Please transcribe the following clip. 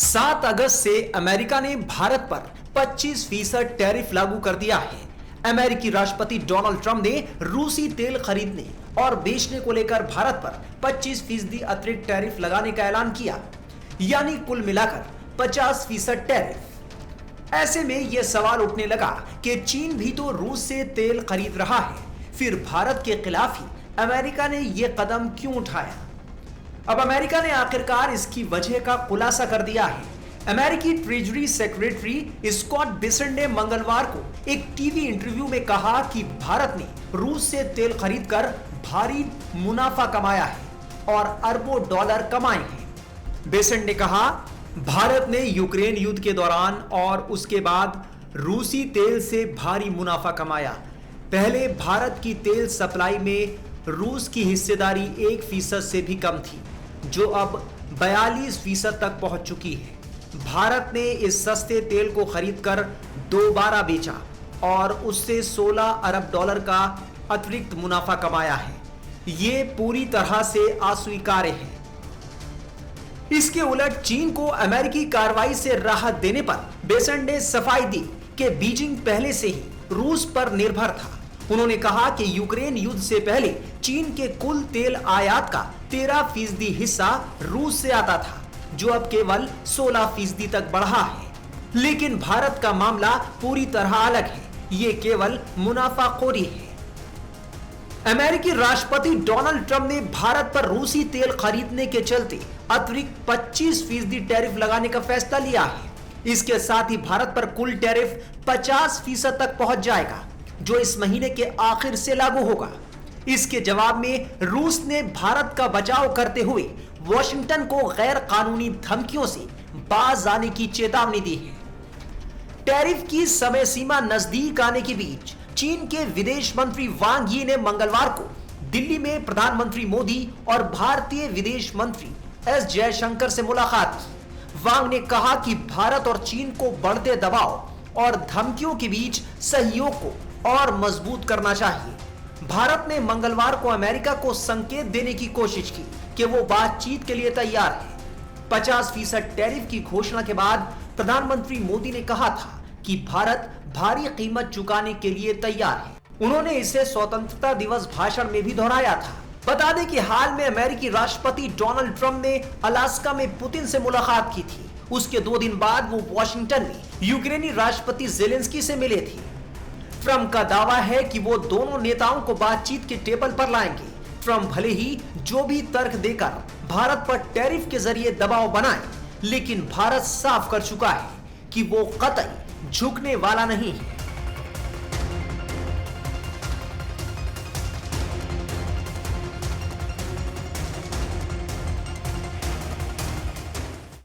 7 अगस्त से अमेरिका ने भारत पर 25% टैरिफ लागू कर दिया है। अमेरिकी राष्ट्रपति डोनाल्ड ट्रंप ने रूसी तेल खरीदने और बेचने को लेकर भारत पर 25% अतिरिक्त टैरिफ लगाने का ऐलान किया, यानी कुल मिलाकर 50% टैरिफ। ऐसे में यह सवाल उठने लगा कि चीन भी तो रूस से तेल खरीद रहा है, फिर भारत के खिलाफ ही अमेरिका ने यह कदम क्यों उठाया? अब अमेरिका ने आखिरकार इसकी वजह का खुलासा कर दिया है। अमेरिकी ट्रेजरी सेक्रेटरी स्कॉट बेसेंट ने मंगलवार को एक टीवी इंटरव्यू में कहा कि भारत ने रूस से तेल खरीदकर भारी मुनाफा कमाया है और अरबों डॉलर कमाए हैं। बेसेंट ने कहा, भारत ने यूक्रेन युद्ध के दौरान और उसके बाद रूसी तेल से भारी मुनाफा कमाया। पहले भारत की तेल सप्लाई में रूस की हिस्सेदारी 1% से भी कम थी, जो अब 42% तक पहुंच चुकी है। भारत ने इस सस्ते तेल को खरीदकर दोबारा बेचा और उससे 16 अरब डॉलर का अतिरिक्त मुनाफा कमाया है। ये पूरी तरह से अस्वीकार्य है। इसके उलट चीन को अमेरिकी कार्रवाई से राहत देने पर बेसेंट ने सफाई दी कि बीजिंग पहले से ही रूस पर निर्भर था। उन्होंने कहा कि यूक्रेन युद्ध से पहले चीन के कुल तेल आयात का 13% हिस्सा रूस से आता था, जो अब केवल 16% तक बढ़ा है। लेकिन भारत का मामला पूरी तरह अलग है। ये केवल मुनाफाखोरी है। अमेरिकी राष्ट्रपति डोनाल्ड ट्रंप ने भारत पर रूसी तेल खरीदने के चलते अतिरिक्त 25% टैरिफ लगाने का फैसला लिया है। इसके साथ ही भारत पर कुल टैरिफ 50% तक पहुंच जाएगा, जो इस महीने के आखिर से लागू होगा। इसके जवाब में रूस ने भारत का बचाव करते हुए वॉशिंगटन को गैर कानूनी धमकियों से बाज आने की चेतावनी दी है। टैरिफ की समय सीमा नजदीक आने के बीच चीन के विदेश मंत्री वांग यी ने मंगलवार को दिल्ली में प्रधानमंत्री मोदी और भारतीय विदेश मंत्री एस जयशंकर से मुलाकात की। वांग ने कहा कि भारत और चीन को बढ़ते दबाव और धमकियों के बीच सहयोग को और मजबूत करना चाहिए। भारत ने मंगलवार को अमेरिका को संकेत देने की कोशिश की कि वो बातचीत के लिए तैयार है। 50% टैरिफ की घोषणा के बाद प्रधानमंत्री मोदी ने कहा था कि भारत भारी कीमत चुकाने के लिए तैयार है। उन्होंने इसे स्वतंत्रता दिवस भाषण में भी दोहराया था। बता दें कि हाल में अमेरिकी राष्ट्रपति डोनाल्ड ट्रंप ने अलास्का में पुतिन से मुलाकात की थी। उसके 2 दिन बाद वो वॉशिंगटन में यूक्रेनी राष्ट्रपति जेलेंस्की से मिले थे। ट्रंप का दावा है कि वो दोनों नेताओं को बातचीत के टेबल पर लाएंगे। ट्रंप भले ही जो भी तर्क देकर भारत पर टैरिफ के जरिए दबाव बनाए, लेकिन भारत साफ कर चुका है कि वो कतई झुकने वाला नहीं है।